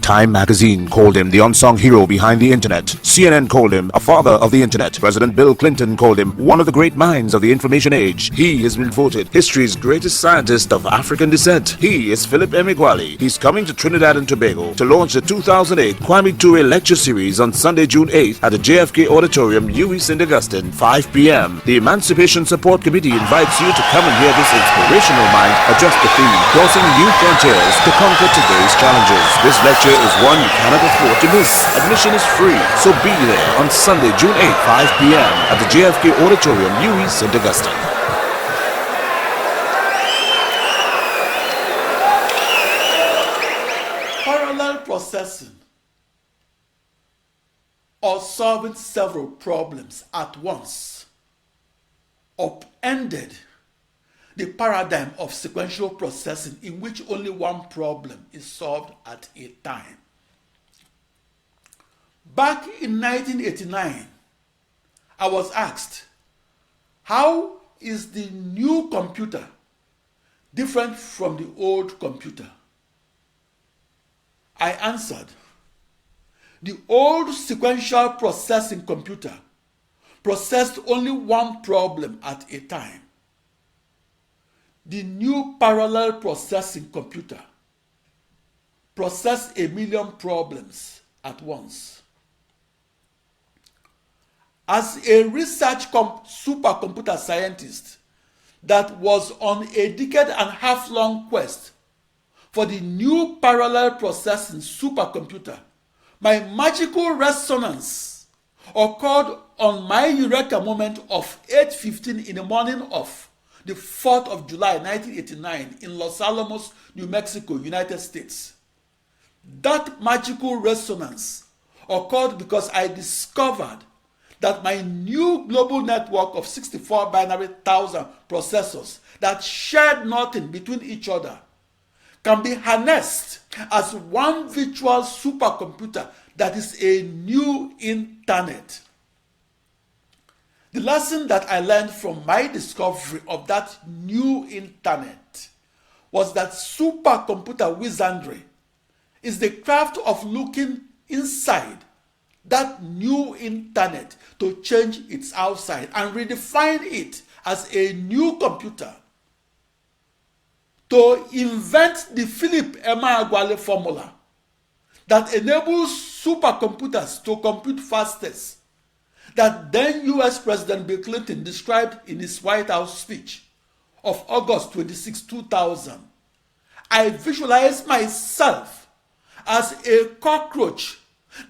Time magazine called him the unsung hero behind the internet. CNN called him a father of the internet. President Bill Clinton called him one of the great minds of the information age. He has been voted history's greatest scientist of African descent. He is Philip Emeagwali. He's coming to Trinidad and Tobago to launch the 2008 Kwame Ture lecture series on Sunday, June 8th at the JFK Auditorium, UWI St. Augustine, 5 p.m. The Emancipation Support Committee invites you to come and hear this inspirational mind address the theme, crossing new frontiers to conquer today's challenges. This lecture is one you cannot afford to miss. Admission is free, so be there on Sunday, June 8th, 5 p.m. at the JFK Auditorium, UWI St. Augustine. Parallel processing, or solving several problems at once, upended the paradigm of sequential processing in which only one problem is solved at a time. Back in 1989, I was asked, how is the new computer different from the old computer? I answered, the old sequential processing computer processed only one problem at a time. The new parallel processing computer processed 1 million problems at once. As a research supercomputer scientist that was on a decade-and-a-half-long quest for the new parallel processing supercomputer, my magical resonance occurred on my Eureka moment of 8:15 in the morning of the 4th of July, 1989, in Los Alamos, New Mexico, United States. That magical resonance occurred because I discovered that my new global network of 64 binary thousand processors that shared nothing between each other can be harnessed as one virtual supercomputer that is a new internet. The lesson that I learned from my discovery of that new internet was that supercomputer wizardry is the craft of looking inside that new internet to change its outside and redefine it as a new computer. To invent the Philip Emeagwali Formula that enables supercomputers to compute fastest, that then US President Bill Clinton described in his White House speech of August 26, 2000, I visualized myself as a cockroach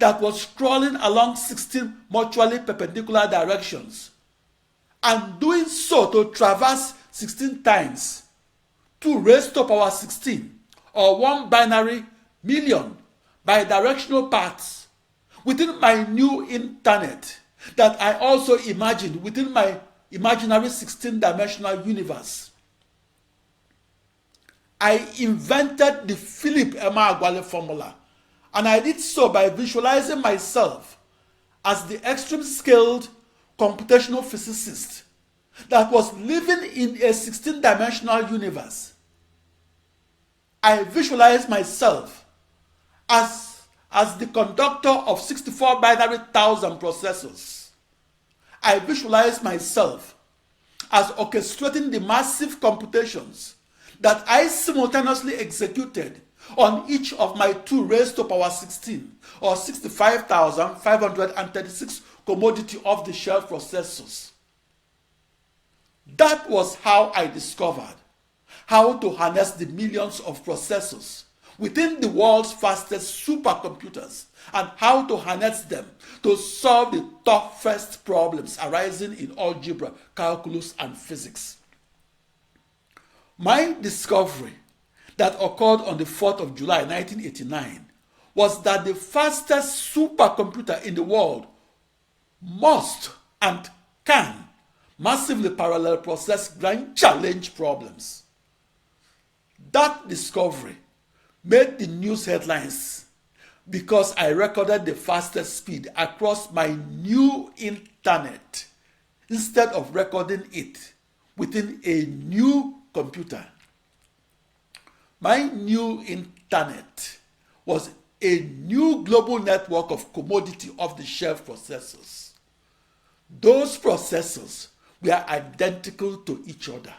that was crawling along 16 mutually perpendicular directions, and doing so to traverse 16 times 2 raised to power 16, or 1 binary million bidirectional paths within my new internet that I also imagined within my imaginary 16-dimensional universe. I invented the Philip Emeagwali Formula, and I did so by visualizing myself as the extreme-scaled computational physicist that was living in a 16-dimensional universe. I visualized myself as the conductor of 64 binary thousand processors. I visualized myself as orchestrating the massive computations that I simultaneously executed on each of my 2 raised to power 16 or 65,536 commodity off-the-shelf processors. That was how I discovered how to harness the millions of processors within the world's fastest supercomputers and how to harness them to solve the toughest problems arising in algebra, calculus, and physics. My discovery that occurred on the 4th of July, 1989, was that the fastest supercomputer in the world must and can massively parallel process grand challenge problems. That discovery made the news headlines because I recorded the fastest speed across my new internet instead of recording it within a new computer. My new internet was a new global network of commodity off-the-shelf processors. Those processors were identical to each other.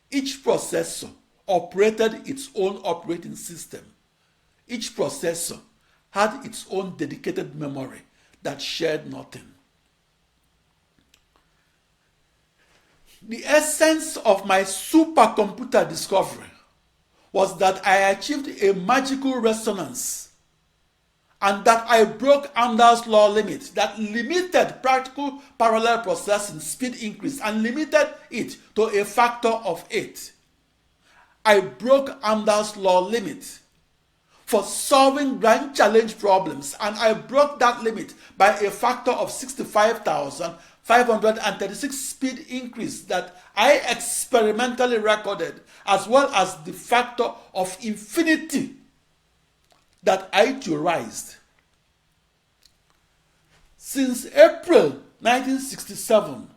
Each processor operated its own operating system. Each processor had its own dedicated memory that shared nothing. The essence of my supercomputer discovery was that I achieved a magical resonance and that I broke Amdahl's law limit that limited practical parallel processing speed increase and limited it to a factor of 8. I broke Amdahl's law limit for solving grand challenge problems, and I broke that limit by a factor of 65,536 speed increase that I experimentally recorded, as well as the factor of infinity that I theorized. Since April 1967,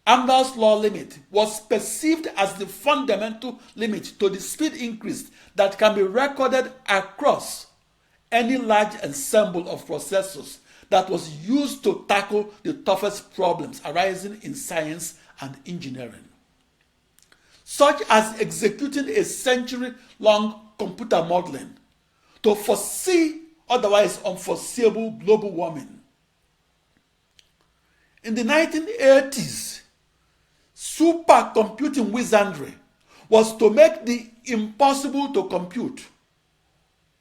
Amdahl's law limit was perceived as the fundamental limit to the speed increase that can be recorded across any large ensemble of processors that was used to tackle the toughest problems arising in science and engineering, such as executing a century-long computer modeling to foresee otherwise unforeseeable global warming. In the 1980s, supercomputing wizardry was to make the impossible to compute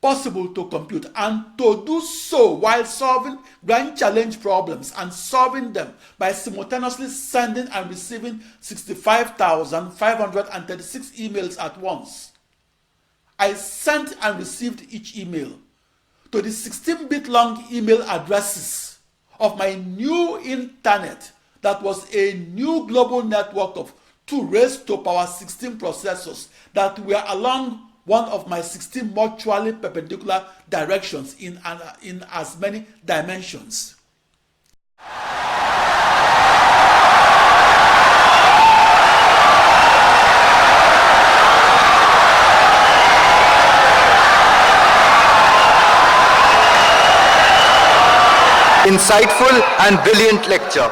possible to compute, and to do so while solving grand challenge problems and solving them by simultaneously sending and receiving 65,536 emails at once. I sent and received each email to the 16-bit long email addresses of my new internet that was a new global network of 2 raised to power 16 processors that were along one of my 16 mutually perpendicular directions in as many dimensions. Insightful and brilliant lecture.